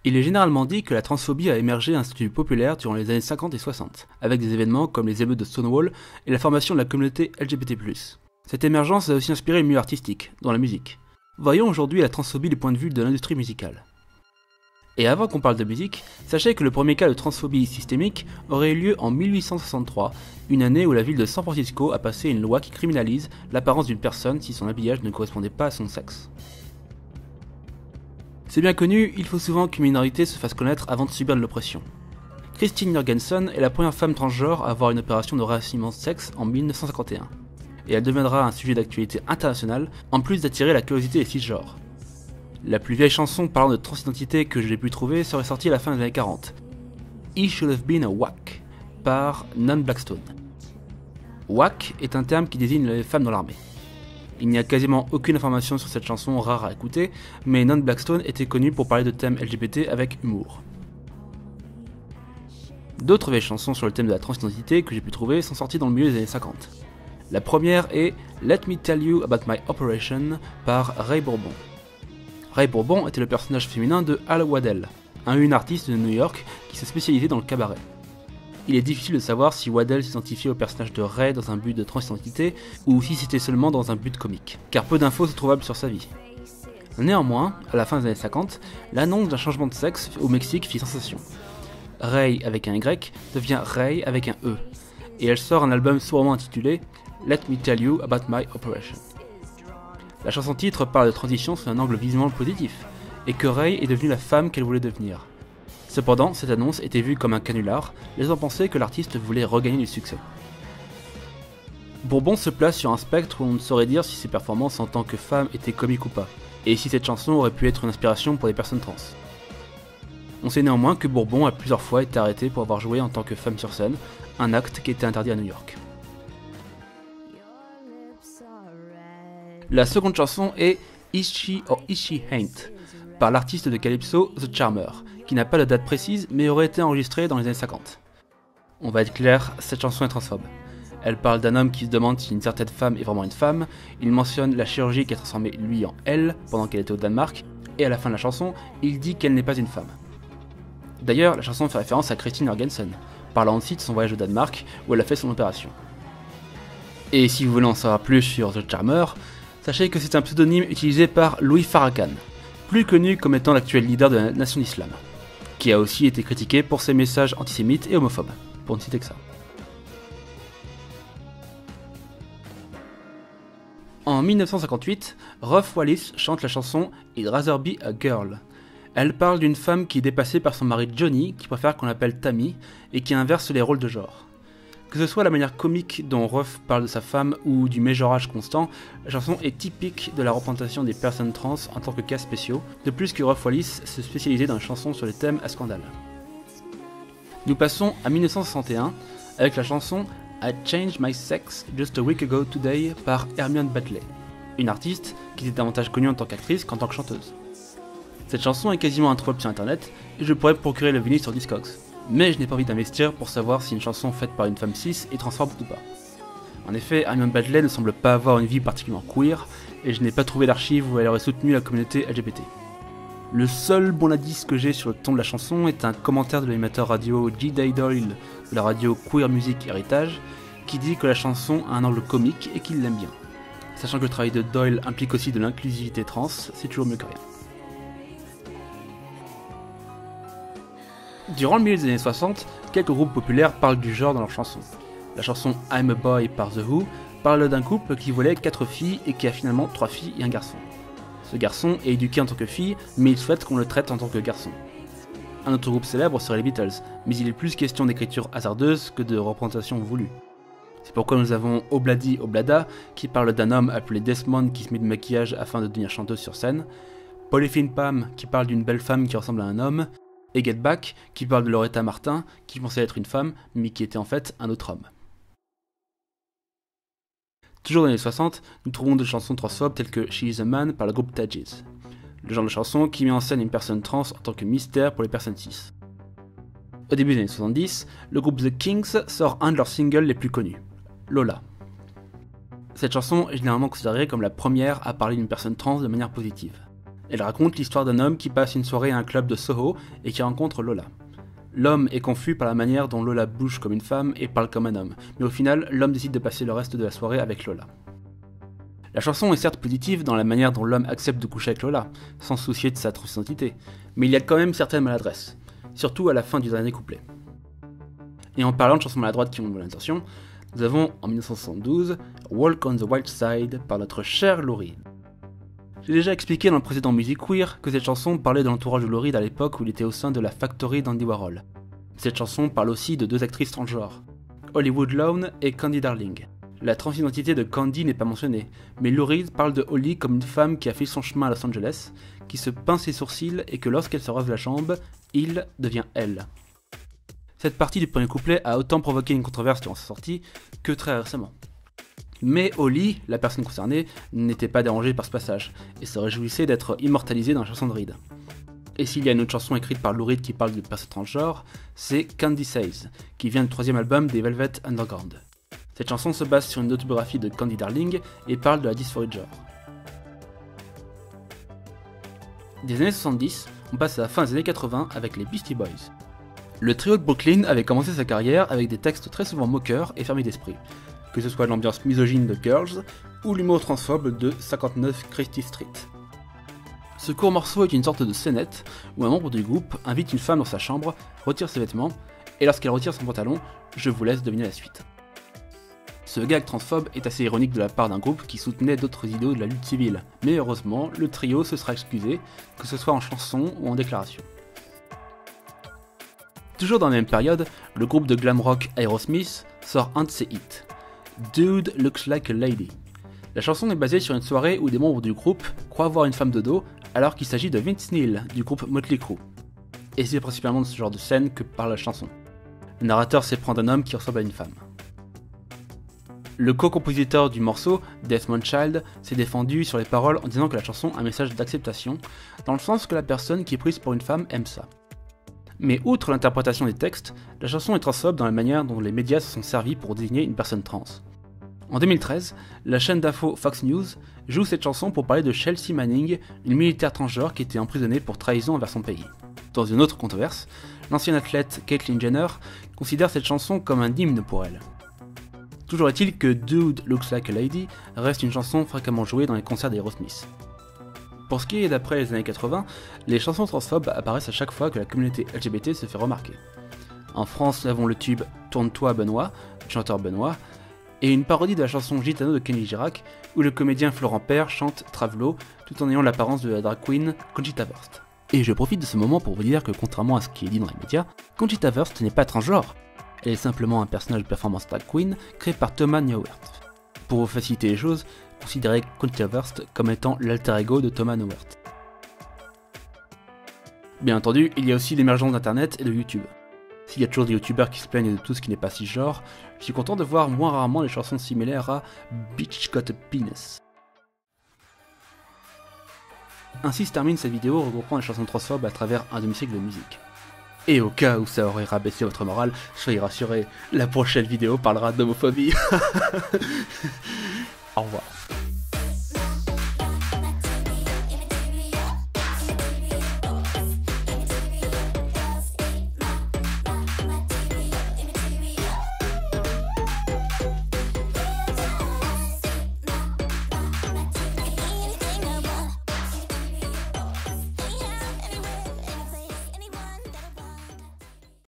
Il est généralement dit que la transphobie a émergé à un statut populaire durant les années 50 et 60, avec des événements comme les émeutes de Stonewall et la formation de la communauté LGBT+. Cette émergence a aussi inspiré le milieu artistique, dans la musique. Voyons aujourd'hui la transphobie du point de vue de l'industrie musicale. Et avant qu'on parle de musique, sachez que le premier cas de transphobie systémique aurait eu lieu en 1863, une année où la ville de San Francisco a passé une loi qui criminalise l'apparence d'une personne si son habillage ne correspondait pas à son sexe. C'est bien connu, il faut souvent qu'une minorité se fasse connaître avant de subir de l'oppression. Christine Jorgensen est la première femme transgenre à avoir une opération de racinement de sexe en 1951, et elle deviendra un sujet d'actualité internationale, en plus d'attirer la curiosité des cisgenres. La plus vieille chanson parlant de transidentité que j'ai pu trouver serait sortie à la fin des années 40, He Should Have Been a WAC, par Nan Blackstone. WAC est un terme qui désigne les femmes dans l'armée. Il n'y a quasiment aucune information sur cette chanson rare à écouter, mais Nan Blackstone était connue pour parler de thèmes LGBT avec humour. D'autres vieilles chansons sur le thème de la transidentité que j'ai pu trouver sont sorties dans le milieu des années 50. La première est Let Me Tell You About My Operation par Ray Bourbon. Ray Bourbon était le personnage féminin de Al Waddell, une artiste de New York qui s'est spécialisée dans le cabaret. Il est difficile de savoir si Waddell s'identifiait au personnage de Ray dans un but de transidentité ou si c'était seulement dans un but comique, car peu d'infos sont trouvables sur sa vie. Néanmoins, à la fin des années 50, l'annonce d'un changement de sexe au Mexique fit sensation. Ray avec un Y devient Ray avec un E, et elle sort un album sobrement intitulé Let Me Tell You About My Operation. La chanson titre parle de transition sous un angle visiblement positif, et que Ray est devenue la femme qu'elle voulait devenir. Cependant, cette annonce était vue comme un canular, laissant penser que l'artiste voulait regagner du succès. Bourbon se place sur un spectre où on ne saurait dire si ses performances en tant que femme étaient comiques ou pas, et si cette chanson aurait pu être une inspiration pour des personnes trans. On sait néanmoins que Bourbon a plusieurs fois été arrêté pour avoir joué en tant que femme sur scène, un acte qui était interdit à New York. La seconde chanson est Is She or Is She Ain't, par l'artiste de Calypso, The Charmer, qui n'a pas de date précise mais aurait été enregistrée dans les années 50. On va être clair, cette chanson est transphobe. Elle parle d'un homme qui se demande si une certaine femme est vraiment une femme, il mentionne la chirurgie qui a transformé lui en elle pendant qu'elle était au Danemark, et à la fin de la chanson, il dit qu'elle n'est pas une femme. D'ailleurs, la chanson fait référence à Christine Jorgensen, parlant aussi de son voyage au Danemark où elle a fait son opération. Et si vous voulez en savoir plus sur The Charmer, sachez que c'est un pseudonyme utilisé par Louis Farrakhan, plus connu comme étant l'actuel leader de la Nation d'Islam, qui a aussi été critiqué pour ses messages antisémites et homophobes, pour ne citer que ça. En 1958, Ruth Wallis chante la chanson I'd Rather Be a Girl. Elle parle d'une femme qui est dépassée par son mari Johnny, qui préfère qu'on l'appelle Tammy, et qui inverse les rôles de genre. Que ce soit la manière comique dont Ruth parle de sa femme ou du mégenrage constant, la chanson est typique de la représentation des personnes trans en tant que cas spéciaux, de plus que Ruth Wallis se spécialisait dans les chansons sur les thèmes à scandale. Nous passons à 1961 avec la chanson I Changed My Sex Just a Week Ago Today par Hermione Baddeley, une artiste qui était davantage connue en tant qu'actrice qu'en tant que chanteuse. Cette chanson est quasiment introuvable sur internet et je pourrais procurer le vinyle sur Discogs. Mais je n'ai pas envie d'investir pour savoir si une chanson faite par une femme cis est transphobe ou pas. En effet, Hermione Baddeley ne semble pas avoir une vie particulièrement queer, et je n'ai pas trouvé d'archives où elle aurait soutenu la communauté LGBT. Le seul bon indice que j'ai sur le ton de la chanson est un commentaire de l'animateur radio J. Doyle de la radio Queer Music Héritage, qui dit que la chanson a un angle comique et qu'il l'aime bien. Sachant que le travail de Doyle implique aussi de l'inclusivité trans, c'est toujours mieux que rien. Durant le milieu des années 60, quelques groupes populaires parlent du genre dans leurs chansons. La chanson I'm a Boy par The Who parle d'un couple qui voulait 4 filles et qui a finalement 3 filles et un garçon. Ce garçon est éduqué en tant que fille, mais il souhaite qu'on le traite en tant que garçon. Un autre groupe célèbre serait les Beatles, mais il est plus question d'écriture hasardeuse que de représentation voulue. C'est pourquoi nous avons Obladi Oblada, qui parle d'un homme appelé Desmond qui se met de maquillage afin de devenir chanteuse sur scène, Polyphine Pam, qui parle d'une belle femme qui ressemble à un homme, et Get Back, qui parle de Loretta Martin, qui pensait être une femme, mais qui était en fait un autre homme. Toujours dans les années 60, nous trouvons des chansons transphobes telles que She Is a Man par le groupe Tadges, le genre de chanson qui met en scène une personne trans en tant que mystère pour les personnes cis. Au début des années 70, le groupe The Kings sort un de leurs singles les plus connus, Lola. Cette chanson est généralement considérée comme la première à parler d'une personne trans de manière positive. Elle raconte l'histoire d'un homme qui passe une soirée à un club de Soho et qui rencontre Lola. L'homme est confus par la manière dont Lola bouge comme une femme et parle comme un homme, mais au final, l'homme décide de passer le reste de la soirée avec Lola. La chanson est certes positive dans la manière dont l'homme accepte de coucher avec Lola, sans se soucier de sa transidentité, mais il y a quand même certaines maladresses, surtout à la fin du dernier couplet. Et en parlant de chansons maladroites qui ont de bonne intention, nous avons en 1972 Walk on the Wild Side par notre cher Lou Reed. J'ai déjà expliqué dans le précédent Music Queer que cette chanson parlait de l'entourage de Lou Reed à l'époque où il était au sein de la Factory d'Andy Warhol. Cette chanson parle aussi de deux actrices transgenres, Hollywood Lone et Candy Darling. La transidentité de Candy n'est pas mentionnée, mais Lou Reed parle de Holly comme une femme qui a fait son chemin à Los Angeles, qui se pince ses sourcils et que lorsqu'elle se rase la jambe, il devient elle. Cette partie du premier couplet a autant provoqué une controverse durant sa sortie que très récemment. Mais Holly, la personne concernée, n'était pas dérangée par ce passage, et se réjouissait d'être immortalisée dans la chanson de Reed. Et s'il y a une autre chanson écrite par Lou Reed qui parle de personnes transgenres, c'est Candy Says, qui vient du troisième album des Velvet Underground. Cette chanson se base sur une autobiographie de Candy Darling et parle de la dysphorie de genre. Des années 70, on passe à la fin des années 80 avec les Beastie Boys. Le trio de Brooklyn avait commencé sa carrière avec des textes très souvent moqueurs et fermés d'esprit, que ce soit l'ambiance misogyne de Girls ou l'humour transphobe de 59 Christie Street. Ce court morceau est une sorte de scénette où un membre du groupe invite une femme dans sa chambre, retire ses vêtements, et lorsqu'elle retire son pantalon, je vous laisse deviner la suite. Ce gag transphobe est assez ironique de la part d'un groupe qui soutenait d'autres idéaux de la lutte civile, mais heureusement, le trio se sera excusé, que ce soit en chanson ou en déclaration. Toujours dans la même période, le groupe de glam rock Aerosmith sort un de ses hits, Dude Looks Like a Lady. La chanson est basée sur une soirée où des membres du groupe croient voir une femme de dos alors qu'il s'agit de Vince Neil du groupe Motley Crue. Et c'est principalement de ce genre de scène que parle la chanson. Le narrateur s'éprend d'un homme qui ressemble à une femme. Le co-compositeur du morceau, Desmond Child, s'est défendu sur les paroles en disant que la chanson a un message d'acceptation, dans le sens que la personne qui est prise pour une femme aime ça. Mais outre l'interprétation des textes, la chanson est transphobe dans la manière dont les médias se sont servis pour désigner une personne trans. En 2013, la chaîne d'info Fox News joue cette chanson pour parler de Chelsea Manning, une militaire transgenre qui était emprisonnée pour trahison envers son pays. Dans une autre controverse, l'ancienne athlète Caitlyn Jenner considère cette chanson comme un hymne pour elle. Toujours est-il que Dude Looks Like a Lady reste une chanson fréquemment jouée dans les concerts d'Aerosmith. Pour ce qui est d'après les années 80, les chansons transphobes apparaissent à chaque fois que la communauté LGBT se fait remarquer. En France, nous avons le tube Tourne-toi Benoît, du chanteur Benoît, et une parodie de la chanson Gitano de Kenny Girac, où le comédien Florent Père chante Travelo, tout en ayant l'apparence de la drag queen Conchita Wurst. Et je profite de ce moment pour vous dire que contrairement à ce qui est dit dans les médias, Conchita Wurst n'est pas transgenre. Elle est simplement un personnage de performance drag queen créé par Thomas Neuwirth. Pour vous faciliter les choses, considérez Conchita Wurst comme étant l'alter ego de Thomas Neuwirth. Bien entendu, il y a aussi l'émergence d'Internet et de YouTube. S'il y a toujours des youtubeurs qui se plaignent de tout ce qui n'est pas cisgenre, je suis content de voir moins rarement des chansons similaires à Bitch Got a Penis. Ainsi se termine cette vidéo regroupant les chansons transphobes à travers un demi-siècle de musique. Et au cas où ça aurait rabaissé votre morale, soyez rassurés, la prochaine vidéo parlera d'homophobie. Au revoir.